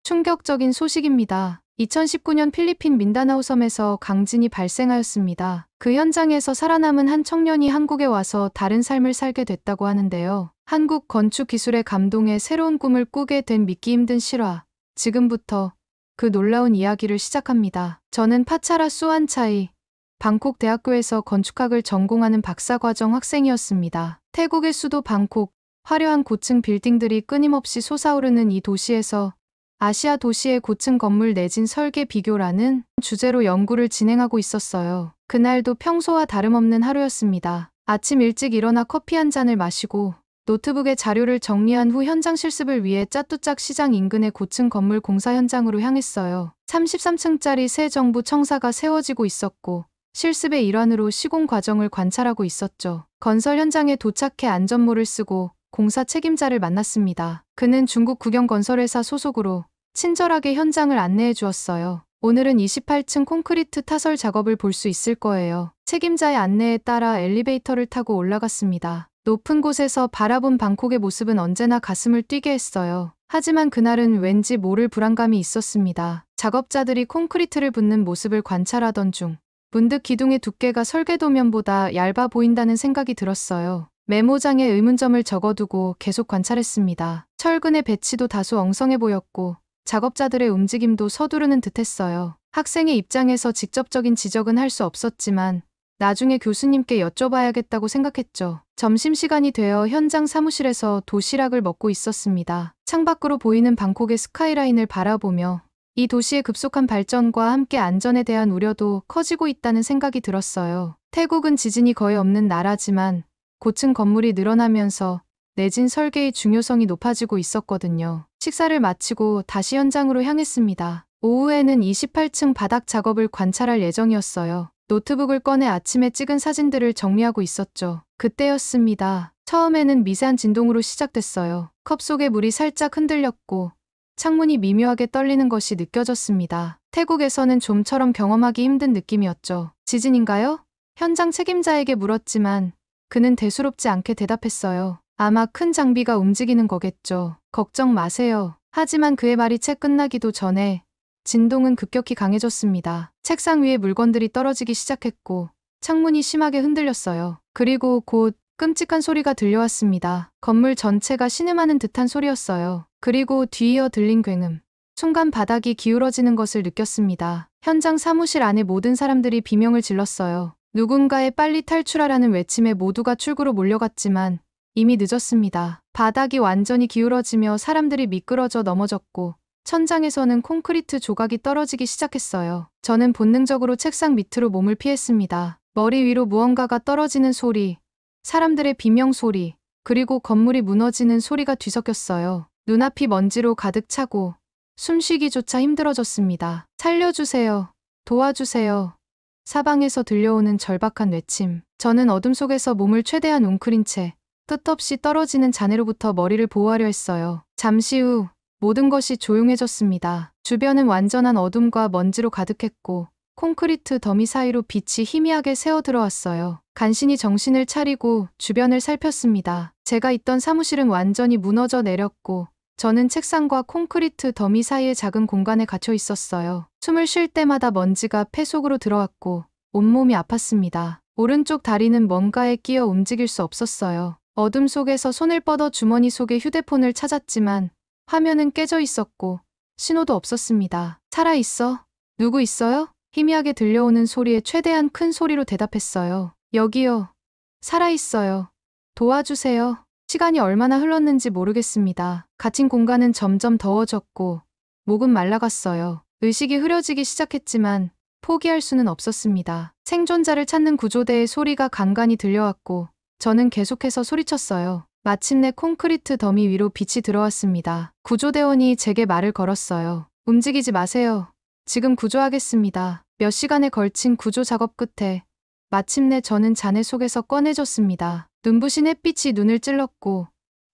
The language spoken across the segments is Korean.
충격적인 소식입니다. 2019년 필리핀 민다나오 섬에서 강진이 발생하였습니다. 그 현장에서 살아남은 한 청년이 한국에 와서 다른 삶을 살게 됐다고 하는데요. 한국 건축 기술에 감동해 새로운 꿈을 꾸게 된 믿기 힘든 실화. 지금부터 그 놀라운 이야기를 시작합니다. 저는 파차라 수안차이, 방콕 대학교에서 건축학을 전공하는 박사과정 학생이었습니다. 태국의 수도 방콕, 화려한 고층 빌딩들이 끊임없이 솟아오르는 이 도시에서 아시아 도시의 고층 건물 내진 설계 비교라는 주제로 연구를 진행하고 있었어요. 그날도 평소와 다름없는 하루였습니다. 아침 일찍 일어나 커피 한 잔을 마시고 노트북에 자료를 정리한 후 현장 실습을 위해 짜뚜짝 시장 인근의 고층 건물 공사 현장으로 향했어요. 33층짜리 새 정부 청사가 세워지고 있었고 실습의 일환으로 시공 과정을 관찰하고 있었죠. 건설 현장에 도착해 안전모를 쓰고 공사 책임자를 만났습니다. 그는 중국 국영건설회사 소속으로 친절하게 현장을 안내해 주었어요. 오늘은 28층 콘크리트 타설 작업을 볼 수 있을 거예요. 책임자의 안내에 따라 엘리베이터를 타고 올라갔습니다. 높은 곳에서 바라본 방콕의 모습은 언제나 가슴을 뛰게 했어요. 하지만 그날은 왠지 모를 불안감이 있었습니다. 작업자들이 콘크리트를 붓는 모습을 관찰하던 중 문득 기둥의 두께가 설계도면보다 얇아 보인다는 생각이 들었어요. 메모장에 의문점을 적어두고 계속 관찰했습니다. 철근의 배치도 다소 엉성해 보였고 작업자들의 움직임도 서두르는 듯했어요. 학생의 입장에서 직접적인 지적은 할 수 없었지만 나중에 교수님께 여쭤봐야겠다고 생각했죠. 점심시간이 되어 현장 사무실에서 도시락을 먹고 있었습니다. 창밖으로 보이는 방콕의 스카이라인을 바라보며 이 도시의 급속한 발전과 함께 안전에 대한 우려도 커지고 있다는 생각이 들었어요. 태국은 지진이 거의 없는 나라지만 고층 건물이 늘어나면서 내진 설계의 중요성이 높아지고 있었거든요. 식사를 마치고 다시 현장으로 향했습니다. 오후에는 28층 바닥 작업을 관찰할 예정이었어요. 노트북을 꺼내 아침에 찍은 사진들을 정리하고 있었죠. 그때였습니다. 처음에는 미세한 진동으로 시작됐어요. 컵 속의 물이 살짝 흔들렸고 창문이 미묘하게 떨리는 것이 느껴졌습니다. 태국에서는 좀처럼 경험하기 힘든 느낌이었죠. 지진인가요? 현장 책임자에게 물었지만 그는 대수롭지 않게 대답했어요. 아마 큰 장비가 움직이는 거겠죠. 걱정 마세요. 하지만 그의 말이 채 끝나기도 전에 진동은 급격히 강해졌습니다. 책상 위에 물건들이 떨어지기 시작했고 창문이 심하게 흔들렸어요. 그리고 곧 끔찍한 소리가 들려왔습니다. 건물 전체가 신음하는 듯한 소리였어요. 그리고 뒤이어 들린 굉음. 순간 바닥이 기울어지는 것을 느꼈습니다. 현장 사무실 안에 모든 사람들이 비명을 질렀어요. 누군가의 빨리 탈출하라는 외침에 모두가 출구로 몰려갔지만 이미 늦었습니다. 바닥이 완전히 기울어지며 사람들이 미끄러져 넘어졌고 천장에서는 콘크리트 조각이 떨어지기 시작했어요. 저는 본능적으로 책상 밑으로 몸을 피했습니다. 머리 위로 무언가가 떨어지는 소리, 사람들의 비명 소리, 그리고 건물이 무너지는 소리가 뒤섞였어요. 눈앞이 먼지로 가득 차고 숨쉬기조차 힘들어졌습니다. 살려주세요. 도와주세요. 사방에서 들려오는 절박한 외침. 저는 어둠 속에서 몸을 최대한 웅크린 채 끝없이 떨어지는 잔해로부터 머리를 보호하려 했어요. 잠시 후 모든 것이 조용해졌습니다. 주변은 완전한 어둠과 먼지로 가득했고 콘크리트 더미 사이로 빛이 희미하게 새어 들어왔어요. 간신히 정신을 차리고 주변을 살폈습니다. 제가 있던 사무실은 완전히 무너져 내렸고 저는 책상과 콘크리트 더미 사이의 작은 공간에 갇혀 있었어요. 숨을 쉴 때마다 먼지가 폐 속으로 들어왔고 온몸이 아팠습니다. 오른쪽 다리는 뭔가에 끼어 움직일 수 없었어요. 어둠 속에서 손을 뻗어 주머니 속에 휴대폰을 찾았지만 화면은 깨져 있었고 신호도 없었습니다. 살아있어? 누구 있어요? 희미하게 들려오는 소리에 최대한 큰 소리로 대답했어요. 여기요. 살아있어요. 도와주세요. 시간이 얼마나 흘렀는지 모르겠습니다. 갇힌 공간은 점점 더워졌고 목은 말라갔어요. 의식이 흐려지기 시작했지만 포기할 수는 없었습니다. 생존자를 찾는 구조대의 소리가 간간히 들려왔고 저는 계속해서 소리쳤어요. 마침내 콘크리트 더미 위로 빛이 들어왔습니다. 구조대원이 제게 말을 걸었어요. 움직이지 마세요. 지금 구조하겠습니다. 몇 시간에 걸친 구조 작업 끝에 마침내 저는 잔해 속에서 꺼내졌습니다. 눈부신 햇빛이 눈을 찔렀고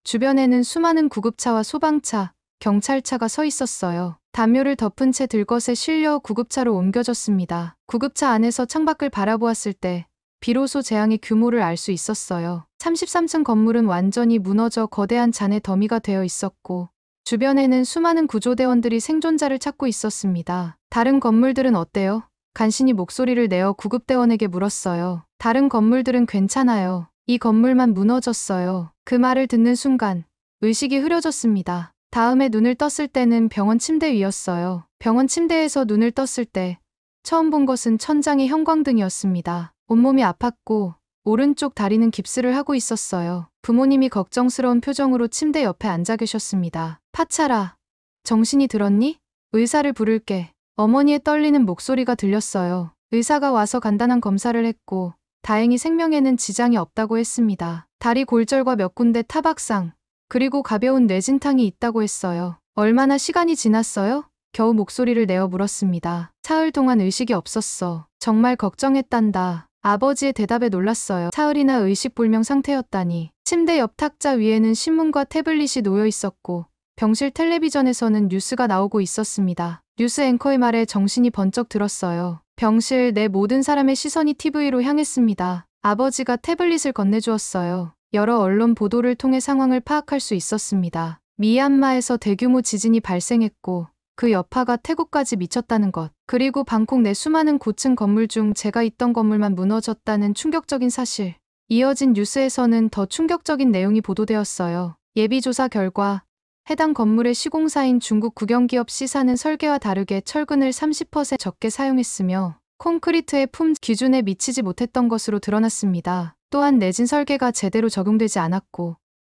주변에는 수많은 구급차와 소방차, 경찰차가 서 있었어요. 담요를 덮은 채 들것에 실려 구급차로 옮겨졌습니다. 구급차 안에서 창밖을 바라보았을 때 비로소 재앙의 규모를 알 수 있었어요. 33층 건물은 완전히 무너져 거대한 잔해 더미가 되어 있었고 주변에는 수많은 구조대원들이 생존자를 찾고 있었습니다. 다른 건물들은 어때요? 간신히 목소리를 내어 구급대원에게 물었어요. 다른 건물들은 괜찮아요. 이 건물만 무너졌어요. 그 말을 듣는 순간 의식이 흐려졌습니다. 다음에 눈을 떴을 때는 병원 침대 위였어요. 병원 침대에서 눈을 떴을 때 처음 본 것은 천장의 형광등이었습니다. 온몸이 아팠고 오른쪽 다리는 깁스를 하고 있었어요. 부모님이 걱정스러운 표정으로 침대 옆에 앉아 계셨습니다. 파차라, 정신이 들었니? 의사를 부를게. 어머니의 떨리는 목소리가 들렸어요. 의사가 와서 간단한 검사를 했고 다행히 생명에는 지장이 없다고 했습니다. 다리 골절과 몇 군데 타박상, 그리고 가벼운 뇌진탕이 있다고 했어요. 얼마나 시간이 지났어요? 겨우 목소리를 내어 물었습니다. 사흘 동안 의식이 없었어. 정말 걱정했단다. 아버지의 대답에 놀랐어요. 사흘이나 의식불명 상태였다니. 침대 옆 탁자 위에는 신문과 태블릿이 놓여 있었고 병실 텔레비전에서는 뉴스가 나오고 있었습니다. 뉴스 앵커의 말에 정신이 번쩍 들었어요. 병실 내 모든 사람의 시선이 TV로 향했습니다. 아버지가 태블릿을 건네주었어요. 여러 언론 보도를 통해 상황을 파악할 수 있었습니다. 미얀마에서 대규모 지진이 발생했고 그 여파가 태국까지 미쳤다는 것, 그리고 방콕 내 수많은 고층 건물 중 제가 있던 건물만 무너졌다는 충격적인 사실. 이어진 뉴스에서는 더 충격적인 내용이 보도되었어요. 예비조사 결과 해당 건물의 시공사인 중국 국영기업 C사는 설계와 다르게 철근을 30% 적게 사용했으며 콘크리트의 품 기준에 미치지 못했던 것으로 드러났습니다. 또한 내진 설계가 제대로 적용되지 않았고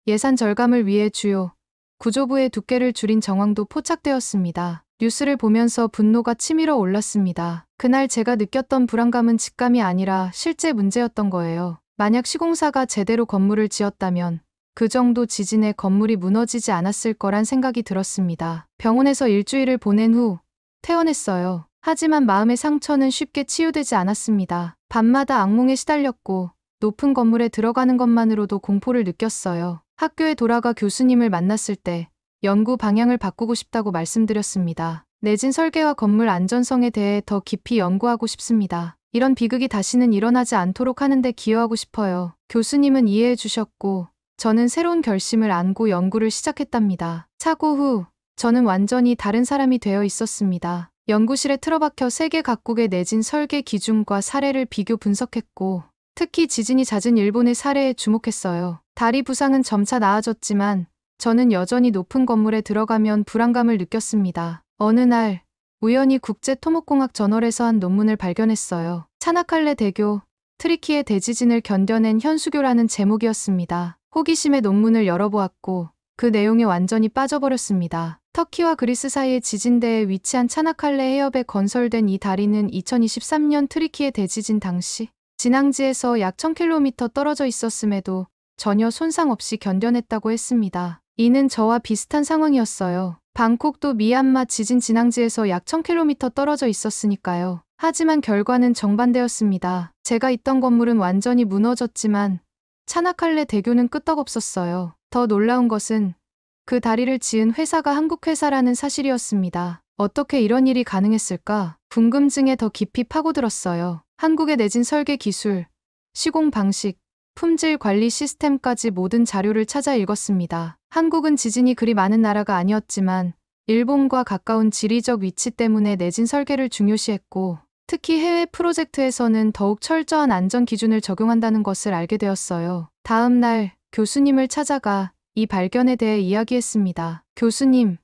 예산 절감을 위해 주요 구조부의 두께를 줄인 정황도 포착되었습니다. 뉴스를 보면서 분노가 치밀어 올랐습니다. 그날 제가 느꼈던 불안감은 직감이 아니라 실제 문제였던 거예요. 만약 시공사가 제대로 건물을 지었다면 그 정도 지진에 건물이 무너지지 않았을 거란 생각이 들었습니다. 병원에서 일주일을 보낸 후 퇴원했어요. 하지만 마음의 상처는 쉽게 치유되지 않았습니다. 밤마다 악몽에 시달렸고 높은 건물에 들어가는 것만으로도 공포를 느꼈어요. 학교에 돌아가 교수님을 만났을 때 연구 방향을 바꾸고 싶다고 말씀드렸습니다. 내진 설계와 건물 안전성에 대해 더 깊이 연구하고 싶습니다. 이런 비극이 다시는 일어나지 않도록 하는 데 기여하고 싶어요. 교수님은 이해해 주셨고 저는 새로운 결심을 안고 연구를 시작했답니다. 사고 후 저는 완전히 다른 사람이 되어 있었습니다. 연구실에 틀어박혀 세계 각국의 내진 설계 기준과 사례를 비교 분석했고 특히 지진이 잦은 일본의 사례에 주목했어요. 다리 부상은 점차 나아졌지만 저는 여전히 높은 건물에 들어가면 불안감을 느꼈습니다. 어느 날 우연히 국제토목공학 저널에서 한 논문을 발견했어요. 차나칼레 대교, 트리키의 대지진을 견뎌낸 현수교라는 제목이었습니다. 호기심에 논문을 열어보았고 그 내용에 완전히 빠져버렸습니다. 터키와 그리스 사이의 지진대에 위치한 차나칼레 해협에 건설된 이 다리는 2023년 트리키의 대지진 당시 진앙지에서 약 1000km 떨어져 있었음에도 전혀 손상 없이 견뎌냈다고 했습니다. 이는 저와 비슷한 상황이었어요. 방콕도 미얀마 지진 진앙지에서 약 1000km 떨어져 있었으니까요. 하지만 결과는 정반대였습니다. 제가 있던 건물은 완전히 무너졌지만 차나칼레 대교는 끄떡없었어요. 더 놀라운 것은 그 다리를 지은 회사가 한국 회사라는 사실이었습니다. 어떻게 이런 일이 가능했을까? 궁금증에 더 깊이 파고들었어요. 한국의 내진 설계 기술, 시공 방식, 품질 관리 시스템까지 모든 자료를 찾아 읽었습니다. 한국은 지진이 그리 많은 나라가 아니었지만 일본과 가까운 지리적 위치 때문에 내진 설계를 중요시했고 특히 해외 프로젝트에서는 더욱 철저한 안전 기준을 적용한다는 것을 알게 되었어요. 다음 날 교수님을 찾아가 이 발견에 대해 이야기했습니다. 교수님,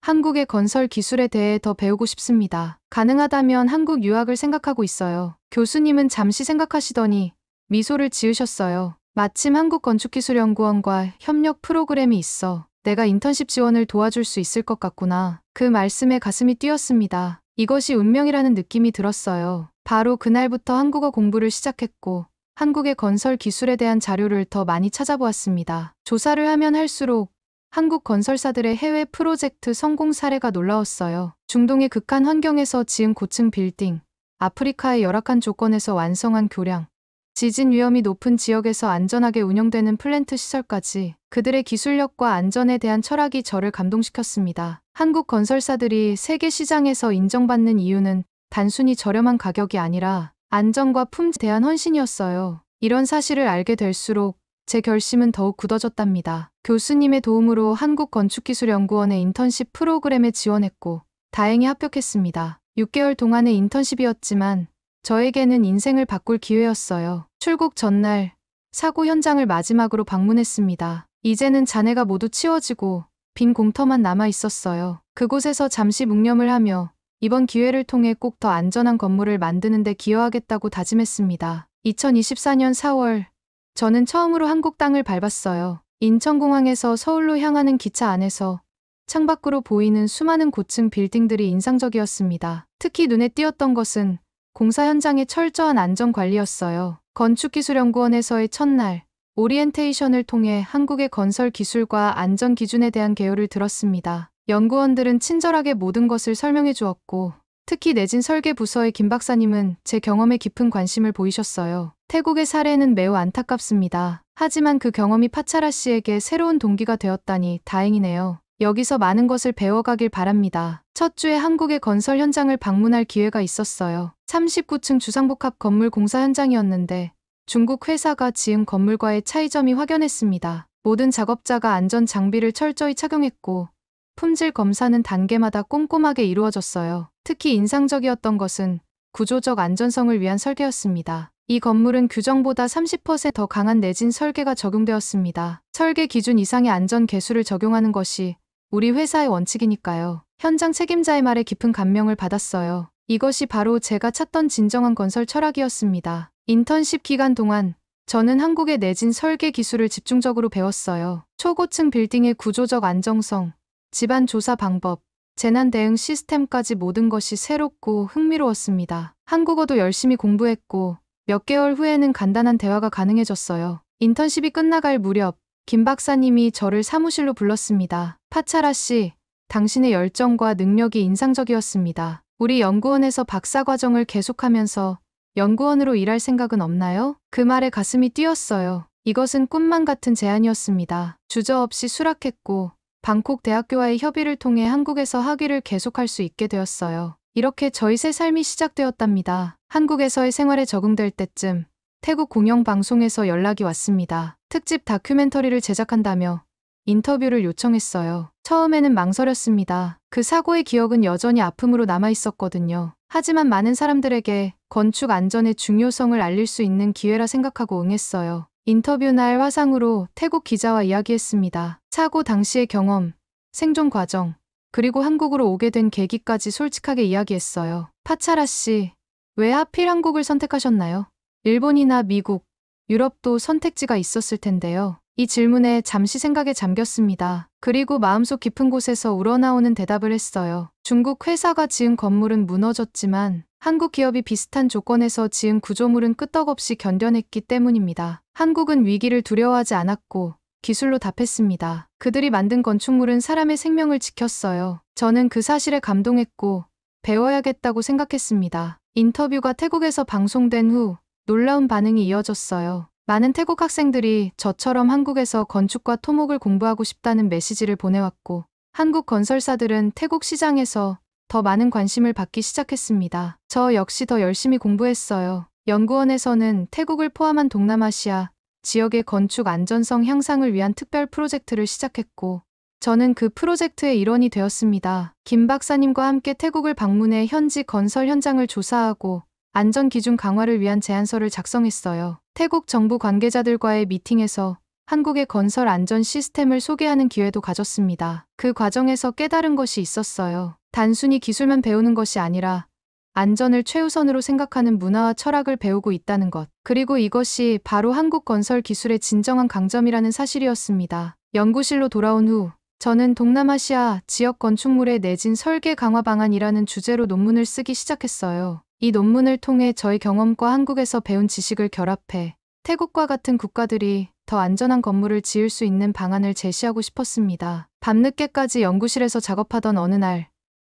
한국의 건설 기술에 대해 더 배우고 싶습니다. 가능하다면 한국 유학을 생각하고 있어요. 교수님은 잠시 생각하시더니 미소를 지으셨어요. 마침 한국건축기술연구원과 협력 프로그램이 있어 내가 인턴십 지원을 도와줄 수 있을 것 같구나. 그 말씀에 가슴이 뛰었습니다. 이것이 운명이라는 느낌이 들었어요. 바로 그날부터 한국어 공부를 시작했고 한국의 건설 기술에 대한 자료를 더 많이 찾아보았습니다. 조사를 하면 할수록 한국 건설사들의 해외 프로젝트 성공 사례가 놀라웠어요. 중동의 극한 환경에서 지은 고층 빌딩, 아프리카의 열악한 조건에서 완성한 교량, 지진 위험이 높은 지역에서 안전하게 운영되는 플랜트 시설까지 그들의 기술력과 안전에 대한 철학이 저를 감동시켰습니다. 한국 건설사들이 세계 시장에서 인정받는 이유는 단순히 저렴한 가격이 아니라 안전과 품질에 대한 헌신이었어요. 이런 사실을 알게 될수록 제 결심은 더욱 굳어졌답니다. 교수님의 도움으로 한국건축기술연구원의 인턴십 프로그램에 지원했고 다행히 합격했습니다. 6개월 동안의 인턴십이었지만 저에게는 인생을 바꿀 기회였어요. 출국 전날 사고 현장을 마지막으로 방문했습니다. 이제는 잔해가 모두 치워지고 빈 공터만 남아 있었어요. 그곳에서 잠시 묵념을 하며 이번 기회를 통해 꼭 더 안전한 건물을 만드는 데 기여하겠다고 다짐했습니다. 2024년 4월 저는 처음으로 한국 땅을 밟았어요. 인천공항에서 서울로 향하는 기차 안에서 창밖으로 보이는 수많은 고층 빌딩들이 인상적이었습니다. 특히 눈에 띄었던 것은 공사 현장의 철저한 안전관리였어요. 건축기술연구원에서의 첫날 오리엔테이션을 통해 한국의 건설 기술과 안전 기준에 대한 개요를 들었습니다. 연구원들은 친절하게 모든 것을 설명해 주었고 특히 내진 설계 부서의 김 박사님은 제 경험에 깊은 관심을 보이셨어요. 태국의 사례는 매우 안타깝습니다. 하지만 그 경험이 파차라 씨에게 새로운 동기가 되었다니 다행이네요. 여기서 많은 것을 배워가길 바랍니다. 첫 주에 한국의 건설 현장을 방문할 기회가 있었어요. 39층 주상복합 건물 공사 현장이었는데 중국 회사가 지은 건물과의 차이점이 확연했습니다. 모든 작업자가 안전 장비를 철저히 착용했고 품질 검사는 단계마다 꼼꼼하게 이루어졌어요. 특히 인상적이었던 것은 구조적 안전성을 위한 설계였습니다. 이 건물은 규정보다 30%더 강한 내진 설계가 적용되었습니다. 설계 기준 이상의 안전 계수를 적용하는 것이 우리 회사의 원칙이니까요. 현장 책임자의 말에 깊은 감명을 받았어요. 이것이 바로 제가 찾던 진정한 건설 철학이었습니다. 인턴십 기간 동안 저는 한국의 내진 설계 기술을 집중적으로 배웠어요. 초고층 빌딩의 구조적 안정성, 집안 조사 방법, 재난 대응 시스템까지 모든 것이 새롭고 흥미로웠습니다. 한국어도 열심히 공부했고 몇 개월 후에는 간단한 대화가 가능해졌어요. 인턴십이 끝나갈 무렵 김 박사님이 저를 사무실로 불렀습니다. 파차라 씨, 당신의 열정과 능력이 인상적이었습니다. 우리 연구원에서 박사 과정을 계속하면서 연구원으로 일할 생각은 없나요? 그 말에 가슴이 뛰었어요. 이것은 꿈만 같은 제안이었습니다. 주저없이 수락했고 방콕 대학교와의 협의를 통해 한국에서 학위를 계속할 수 있게 되었어요. 이렇게 저희 새 삶이 시작되었답니다. 한국에서의 생활에 적응될 때쯤 태국 공영방송에서 연락이 왔습니다. 특집 다큐멘터리를 제작한다며 인터뷰를 요청했어요. 처음에는 망설였습니다. 그 사고의 기억은 여전히 아픔으로 남아있었거든요. 하지만 많은 사람들에게 건축 안전의 중요성을 알릴 수 있는 기회라 생각하고 응했어요. 인터뷰 날 화상으로 태국 기자와 이야기했습니다. 사고 당시의 경험, 생존 과정, 그리고 한국으로 오게 된 계기까지 솔직하게 이야기했어요. 파차라 씨, 왜 하필 한국을 선택하셨나요? 일본이나 미국, 유럽도 선택지가 있었을 텐데요. 이 질문에 잠시 생각에 잠겼습니다. 그리고 마음속 깊은 곳에서 우러나오는 대답을 했어요. 중국 회사가 지은 건물은 무너졌지만 한국 기업이 비슷한 조건에서 지은 구조물은 끄떡없이 견뎌냈기 때문입니다. 한국은 위기를 두려워하지 않았고 기술로 답했습니다. 그들이 만든 건축물은 사람의 생명을 지켰어요. 저는 그 사실에 감동했고 배워야겠다고 생각했습니다. 인터뷰가 태국에서 방송된 후 놀라운 반응이 이어졌어요. 많은 태국 학생들이 저처럼 한국에서 건축과 토목을 공부하고 싶다는 메시지를 보내왔고 한국 건설사들은 태국 시장에서 더 많은 관심을 받기 시작했습니다. 저 역시 더 열심히 공부했어요. 연구원에서는 태국을 포함한 동남아시아 지역의 건축 안전성 향상을 위한 특별 프로젝트를 시작했고 저는 그 프로젝트의 일원이 되었습니다. 김 박사님과 함께 태국을 방문해 현지 건설 현장을 조사하고 안전 기준 강화를 위한 제안서를 작성했어요. 태국 정부 관계자들과의 미팅에서 한국의 건설 안전 시스템을 소개하는 기회도 가졌습니다. 그 과정에서 깨달은 것이 있었어요. 단순히 기술만 배우는 것이 아니라 안전을 최우선으로 생각하는 문화와 철학을 배우고 있다는 것. 그리고 이것이 바로 한국 건설 기술의 진정한 강점이라는 사실이었습니다. 연구실로 돌아온 후 저는 동남아시아 지역 건축물의 내진 설계 강화 방안이라는 주제로 논문을 쓰기 시작했어요. 이 논문을 통해 저의 경험과 한국에서 배운 지식을 결합해 태국과 같은 국가들이 더 안전한 건물을 지을 수 있는 방안을 제시하고 싶었습니다. 밤늦게까지 연구실에서 작업하던 어느 날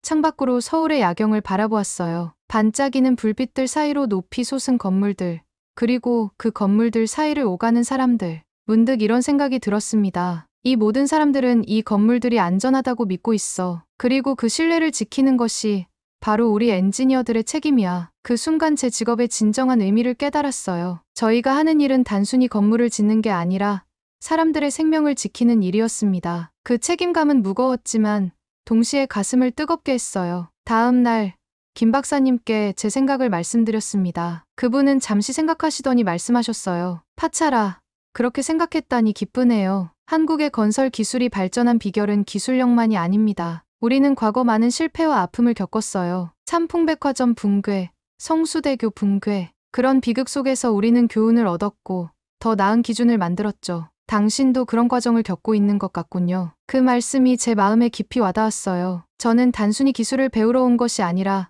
창밖으로 서울의 야경을 바라보았어요. 반짝이는 불빛들 사이로 높이 솟은 건물들, 그리고 그 건물들 사이를 오가는 사람들. 문득 이런 생각이 들었습니다. 이 모든 사람들은 이 건물들이 안전하다고 믿고 있어. 그리고 그 신뢰를 지키는 것이 바로 우리 엔지니어들의 책임이야. 그 순간 제 직업의 진정한 의미를 깨달았어요. 저희가 하는 일은 단순히 건물을 짓는 게 아니라 사람들의 생명을 지키는 일이었습니다. 그 책임감은 무거웠지만 동시에 가슴을 뜨겁게 했어요. 다음 날 김 박사님께 제 생각을 말씀드렸습니다. 그분은 잠시 생각하시더니 말씀하셨어요. 파차라, 그렇게 생각했다니 기쁘네요. 한국의 건설 기술이 발전한 비결은 기술력만이 아닙니다. 우리는 과거 많은 실패와 아픔을 겪었어요. 삼풍백화점 붕괴, 성수대교 붕괴. 그런 비극 속에서 우리는 교훈을 얻었고 더 나은 기준을 만들었죠. 당신도 그런 과정을 겪고 있는 것 같군요. 그 말씀이 제 마음에 깊이 와닿았어요. 저는 단순히 기술을 배우러 온 것이 아니라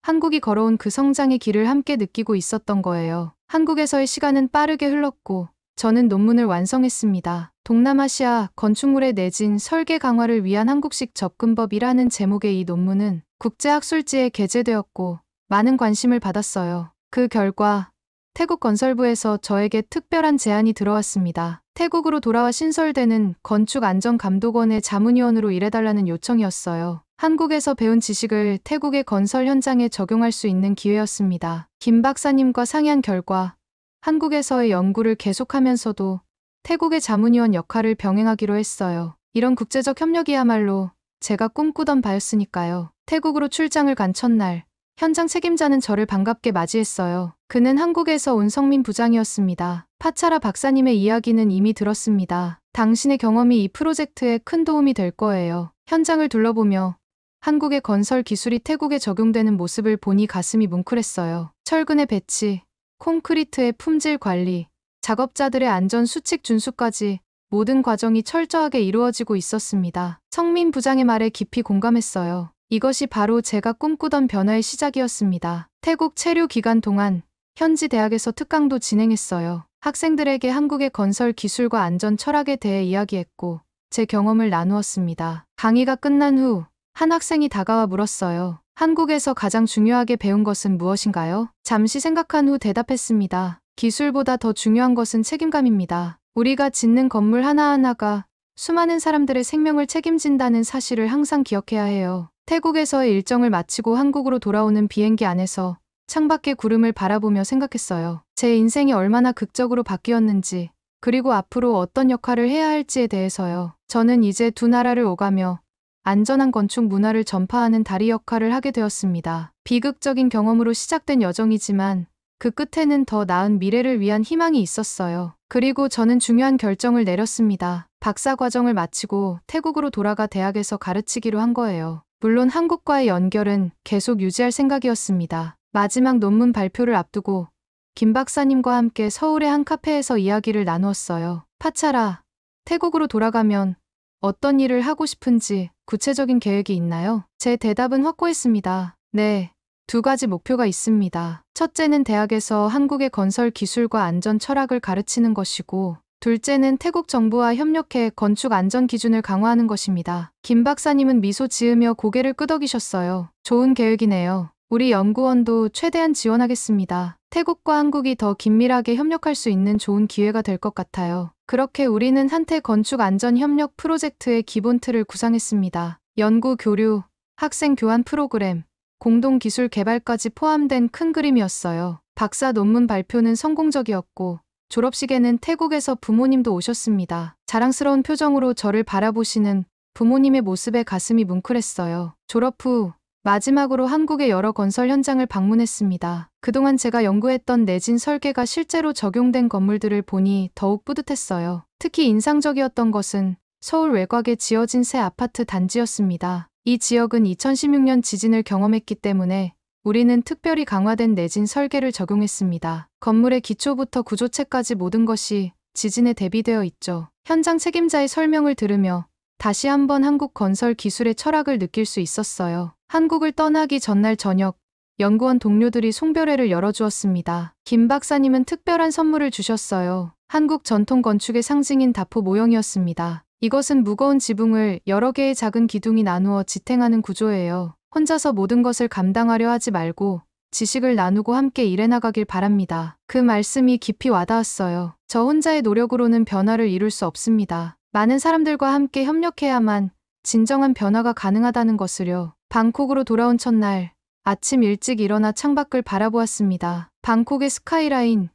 한국이 걸어온 그 성장의 길을 함께 느끼고 있었던 거예요. 한국에서의 시간은 빠르게 흘렀고 저는 논문을 완성했습니다. 동남아시아 건축물의 내진 설계 강화를 위한 한국식 접근법이라는 제목의 이 논문은 국제학술지에 게재되었고 많은 관심을 받았어요. 그 결과 태국 건설부에서 저에게 특별한 제안이 들어왔습니다. 태국으로 돌아와 신설되는 건축안전감독원의 자문위원으로 일해달라는 요청이었어요. 한국에서 배운 지식을 태국의 건설 현장에 적용할 수 있는 기회였습니다. 김 박사님과 상의한 결과 한국에서의 연구를 계속하면서도 태국의 자문위원 역할을 병행하기로 했어요. 이런 국제적 협력이야말로 제가 꿈꾸던 바였으니까요. 태국으로 출장을 간 첫날, 현장 책임자는 저를 반갑게 맞이했어요. 그는 한국에서 온 성민 부장이었습니다. 파차라 박사님의 이야기는 이미 들었습니다. 당신의 경험이 이 프로젝트에 큰 도움이 될 거예요. 현장을 둘러보며 한국의 건설 기술이 태국에 적용되는 모습을 보니 가슴이 뭉클했어요. 철근의 배치, 콘크리트의 품질 관리, 작업자들의 안전 수칙 준수까지 모든 과정이 철저하게 이루어지고 있었습니다. 성민 부장의 말에 깊이 공감했어요. 이것이 바로 제가 꿈꾸던 변화의 시작이었습니다. 태국 체류 기간 동안 현지 대학에서 특강도 진행했어요. 학생들에게 한국의 건설 기술과 안전 철학에 대해 이야기했고 제 경험을 나누었습니다. 강의가 끝난 후 한 학생이 다가와 물었어요. 한국에서 가장 중요하게 배운 것은 무엇인가요? 잠시 생각한 후 대답했습니다. 기술보다 더 중요한 것은 책임감입니다. 우리가 짓는 건물 하나하나가 수많은 사람들의 생명을 책임진다는 사실을 항상 기억해야 해요. 태국에서의 일정을 마치고 한국으로 돌아오는 비행기 안에서 창밖의 구름을 바라보며 생각했어요. 제 인생이 얼마나 극적으로 바뀌었는지, 그리고 앞으로 어떤 역할을 해야 할지에 대해서요. 저는 이제 두 나라를 오가며 안전한 건축 문화를 전파하는 다리 역할을 하게 되었습니다. 비극적인 경험으로 시작된 여정이지만 그 끝에는 더 나은 미래를 위한 희망이 있었어요. 그리고 저는 중요한 결정을 내렸습니다. 박사 과정을 마치고 태국으로 돌아가 대학에서 가르치기로 한 거예요. 물론 한국과의 연결은 계속 유지할 생각이었습니다. 마지막 논문 발표를 앞두고 김 박사님과 함께 서울의 한 카페에서 이야기를 나누었어요. 파차라, 태국으로 돌아가면 어떤 일을 하고 싶은지 구체적인 계획이 있나요? 제 대답은 확고했습니다. 네, 두 가지 목표가 있습니다. 첫째는 대학에서 한국의 건설 기술과 안전 철학을 가르치는 것이고, 둘째는 태국 정부와 협력해 건축 안전 기준을 강화하는 것입니다. 김 박사님은 미소 지으며 고개를 끄덕이셨어요. 좋은 계획이네요. 우리 연구원도 최대한 지원하겠습니다. 태국과 한국이 더 긴밀하게 협력할 수 있는 좋은 기회가 될 것 같아요. 그렇게 우리는 한태 건축 안전 협력 프로젝트의 기본 틀을 구상했습니다. 연구 교류, 학생 교환 프로그램, 공동 기술 개발까지 포함된 큰 그림이었어요. 박사 논문 발표는 성공적이었고 졸업식에는 태국에서 부모님도 오셨습니다. 자랑스러운 표정으로 저를 바라보시는 부모님의 모습에 가슴이 뭉클했어요. 졸업 후 마지막으로 한국의 여러 건설 현장을 방문했습니다. 그동안 제가 연구했던 내진 설계가 실제로 적용된 건물들을 보니 더욱 뿌듯했어요. 특히 인상적이었던 것은 서울 외곽에 지어진 새 아파트 단지였습니다. 이 지역은 2016년 지진을 경험했기 때문에 우리는 특별히 강화된 내진 설계를 적용했습니다. 건물의 기초부터 구조체까지 모든 것이 지진에 대비되어 있죠. 현장 책임자의 설명을 들으며 다시 한번 한국 건설 기술의 철학을 느낄 수 있었어요. 한국을 떠나기 전날 저녁, 연구원 동료들이 송별회를 열어주었습니다. 김 박사님은 특별한 선물을 주셨어요. 한국 전통 건축의 상징인 다포 모형이었습니다. 이것은 무거운 지붕을 여러 개의 작은 기둥이 나누어 지탱하는 구조예요. 혼자서 모든 것을 감당하려 하지 말고 지식을 나누고 함께 일해나가길 바랍니다. 그 말씀이 깊이 와닿았어요. 저 혼자의 노력으로는 변화를 이룰 수 없습니다. 많은 사람들과 함께 협력해야만 진정한 변화가 가능하다는 것을요. 방콕으로 돌아온 첫날, 아침 일찍 일어나 창밖을 바라보았습니다. 방콕의 스카이라인,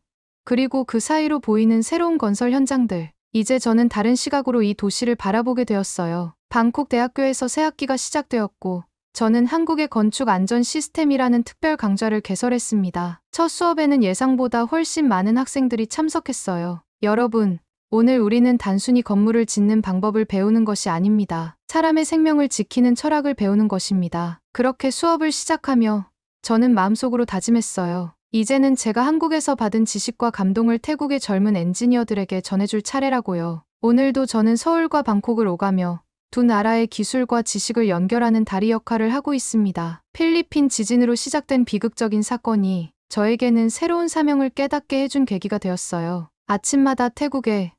그리고 그 사이로 보이는 새로운 건설 현장들. 이제 저는 다른 시각으로 이 도시를 바라보게 되었어요. 방콕 대학교에서 새 학기가 시작되었고, 저는 한국의 건축 안전 시스템이라는 특별 강좌를 개설했습니다. 첫 수업에는 예상보다 훨씬 많은 학생들이 참석했어요. 여러분, 오늘 우리는 단순히 건물을 짓는 방법을 배우는 것이 아닙니다. 사람의 생명을 지키는 철학을 배우는 것입니다. 그렇게 수업을 시작하며 저는 마음속으로 다짐했어요. 이제는 제가 한국에서 받은 지식과 감동을 태국의 젊은 엔지니어들에게 전해줄 차례라고요. 오늘도 저는 서울과 방콕을 오가며 두 나라의 기술과 지식을 연결하는 다리 역할을 하고 있습니다. 필리핀 지진으로 시작된 비극적인 사건이 저에게는 새로운 사명을 깨닫게 해준 계기가 되었어요. 아침마다 태국에,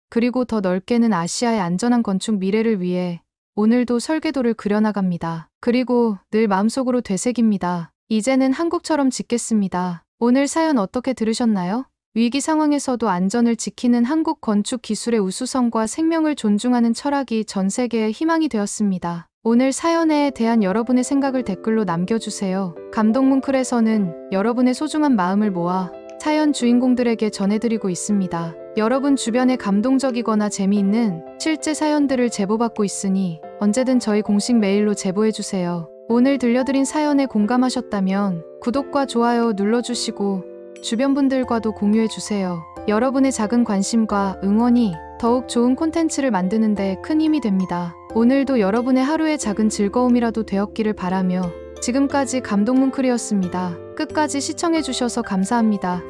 그리고 더 넓게는 아시아의 안전한 건축 미래를 위해 오늘도 설계도를 그려나갑니다. 그리고 늘 마음속으로 되새깁니다. 이제는 한국처럼 짓겠습니다. 오늘 사연 어떻게 들으셨나요? 위기 상황에서도 안전을 지키는 한국 건축 기술의 우수성과 생명을 존중하는 철학이 전 세계의 희망이 되었습니다. 오늘 사연에 대한 여러분의 생각을 댓글로 남겨주세요. 감동문클에서는 여러분의 소중한 마음을 모아 사연 주인공들에게 전해드리고 있습니다. 여러분 주변에 감동적이거나 재미있는 실제 사연들을 제보받고 있으니 언제든 저희 공식 메일로 제보해주세요. 오늘 들려드린 사연에 공감하셨다면 구독과 좋아요 눌러주시고 주변 분들과도 공유해주세요. 여러분의 작은 관심과 응원이 더욱 좋은 콘텐츠를 만드는 데 큰 힘이 됩니다. 오늘도 여러분의 하루의 작은 즐거움이라도 되었기를 바라며 지금까지 감동문클이었습니다. 끝까지 시청해주셔서 감사합니다.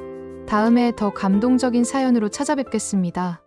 다음에 더 감동적인 사연으로 찾아뵙겠습니다.